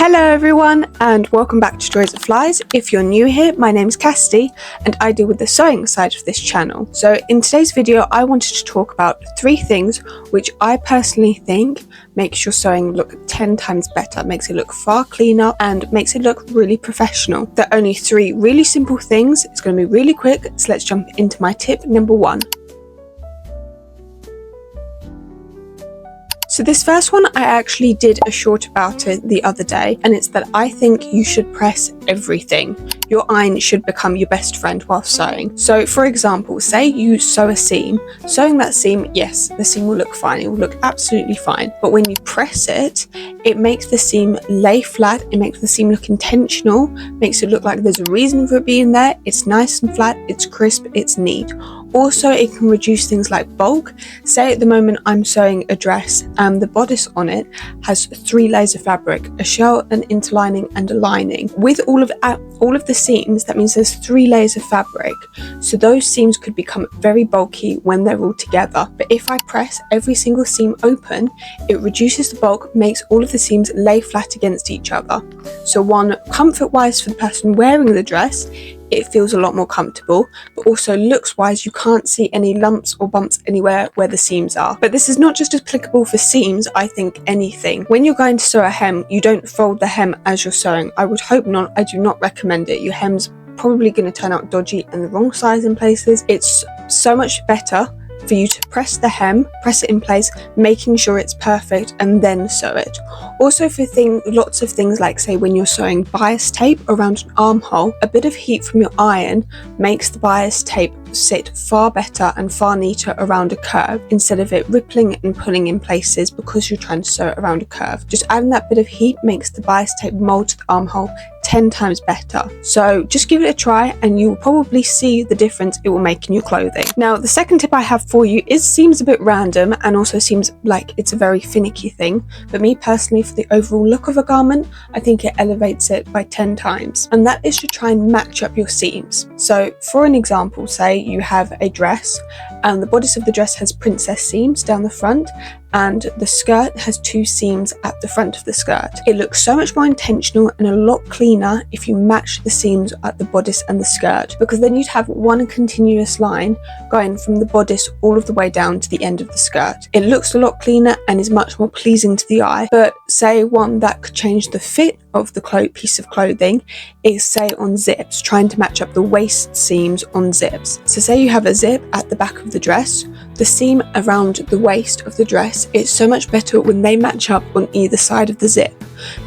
Hello everyone and welcome back to Joys of Flies. If you're new here, my name is Cassidy and I deal with the sewing side of this channel. So in today's video I wanted to talk about 3 things which I personally think makes your sewing look 10 times better, makes it look far cleaner and makes it look really professional. There are only 3 really simple things. It's going to be really quick, so let's jump into my tip number 1. So this first one, I actually did a short about it the other day, and it's that I think you should press everything. Your iron should become your best friend while sewing. So for example, say you sew a seam. Sewing that seam, yes, the seam will look fine. It will look absolutely fine. But when you press it, it makes the seam lay flat. It makes the seam look intentional, makes it look like there's a reason for it being there. It's nice and flat, it's crisp, it's neat. Also, it can reduce things like bulk. Say at the moment I'm sewing a dress and the bodice on it has 3 layers of fabric, a shell, an interlining and a lining. With all of the seams, that means there's 3 layers of fabric. So those seams could become very bulky when they're all together. But if I press every single seam open, it reduces the bulk, makes all of the seams lay flat against each other. So one, comfort-wise for the person wearing the dress, it feels a lot more comfortable, but also looks wise, you can't see any lumps or bumps anywhere where the seams are. But this is not just applicable for seams, I think anything. When you're going to sew a hem, you don't fold the hem as you're sewing. I would hope not. I do not recommend it. Your hem's probably going to turn out dodgy and the wrong size in places. It's so much better for you to press the hem, press it in place, making sure it's perfect, and then sew it. Also for lots of things like, say, when you're sewing bias tape around an armhole, a bit of heat from your iron makes the bias tape sit far better and far neater around a curve instead of it rippling and pulling in places because you're trying to sew it around a curve. Just adding that bit of heat makes the bias tape mold to the armhole 10 times better. So just give it a try and you will probably see the difference it will make in your clothing. Now the second tip I have for you seems a bit random and also seems like it's a very finicky thing, but me personally, for the overall look of a garment, I think it elevates it by 10 times, and that is to try and match up your seams. So for an example, say you have a dress and the bodice of the dress has princess seams down the front and the skirt has 2 seams at the front of the skirt. It looks so much more intentional and a lot cleaner if you match the seams at the bodice and the skirt, because then you'd have one continuous line going from the bodice all of the way down to the end of the skirt. It looks a lot cleaner and is much more pleasing to the eye. But say one that could change the fit of the piece of clothing is, say, on zips, trying to match up the waist seams on zips. So say you have a zip at the back of the dress, the seam around the waist of the dress is so much better when they match up on either side of the zip,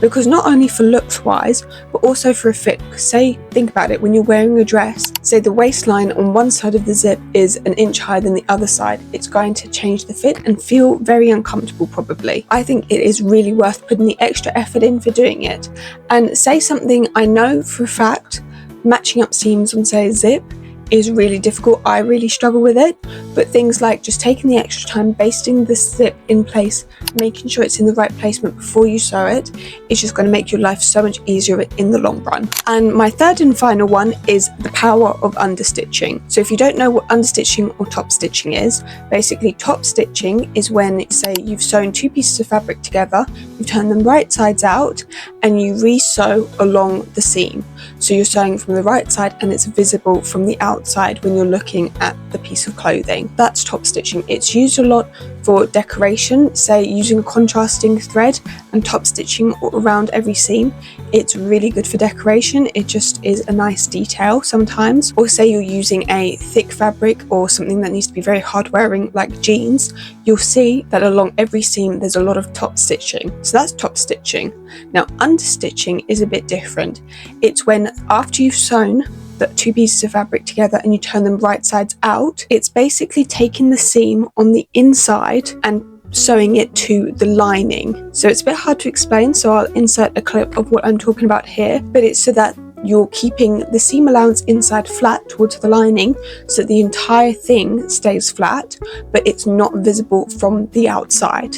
because not only for looks wise but also for a fit. Because say, think about it, when you're wearing a dress, say the waistline on one side of the zip is an inch higher than the other side, it's going to change the fit and feel very uncomfortable probably. I think it is really worth putting the extra effort in for doing it. And say something I know for a fact, matching up seams on, say, a zip is really difficult. I really struggle with it, but things like just taking the extra time, basting the zip in place, making sure it's in the right placement before you sew it, is just going to make your life so much easier in the long run. And my third and final one is the power of understitching. So if you don't know what understitching or top stitching is, basically top stitching is when, say, you've sewn 2 pieces of fabric together, you turn them right sides out and you re-sew along the seam. So you're sewing from the right side and it's visible from the outside when you're looking at the piece of clothing. That's top stitching. It's used a lot for decoration, say using a contrasting thread and top stitching around every seam. It's really good for decoration. It just is a nice detail sometimes. Or say you're using a thick fabric or something that needs to be very hard wearing like jeans, you'll see that along every seam there's a lot of top stitching. So that's top stitching. Now understitching is a bit different. It's when after you've sewn the 2 pieces of fabric together and you turn them right sides out, it's basically taking the seam on the inside and sewing it to the lining. So it's a bit hard to explain, so I'll insert a clip of what I'm talking about here, but it's so that you're keeping the seam allowance inside flat towards the lining so that the entire thing stays flat, but it's not visible from the outside.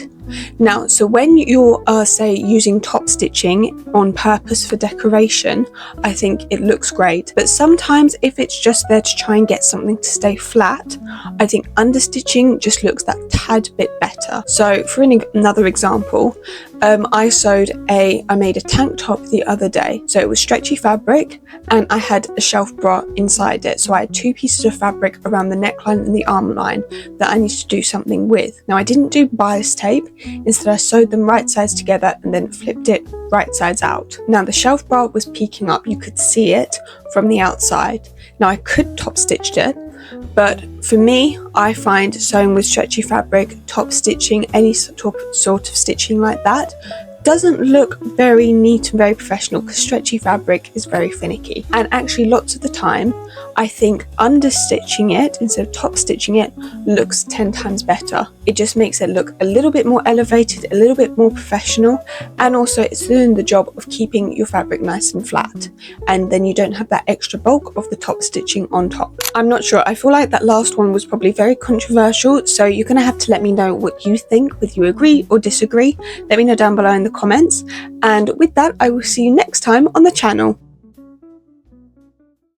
Now, so when you are, say, using top stitching on purpose for decoration, I think it looks great. But sometimes if it's just there to try and get something to stay flat, I think understitching just looks that tad bit better. So for another example, I made a tank top the other day. So it was stretchy fabric and I had a shelf bra inside it. So I had 2 pieces of fabric around the neckline and the arm line that I needed to do something with. Now I didn't do bias tape, instead I sewed them right sides together and then flipped it right sides out. Now the shelf bra was peeking up, you could see it from the outside. Now I could top stitched it, but for me, I find sewing with stretchy fabric, top stitching, any sort of stitching like that, doesn't look very neat and very professional because stretchy fabric is very finicky. And actually lots of the time, I think understitching it instead of top stitching it looks 10 times better. It just makes it look a little bit more elevated, a little bit more professional, and also it's doing the job of keeping your fabric nice and flat, and then you don't have that extra bulk of the top stitching on top. I'm not sure, I feel like that last one was probably very controversial, so you're going to have to let me know what you think, whether you agree or disagree. Let me know down below in the comments, and with that I will see you next time on the channel.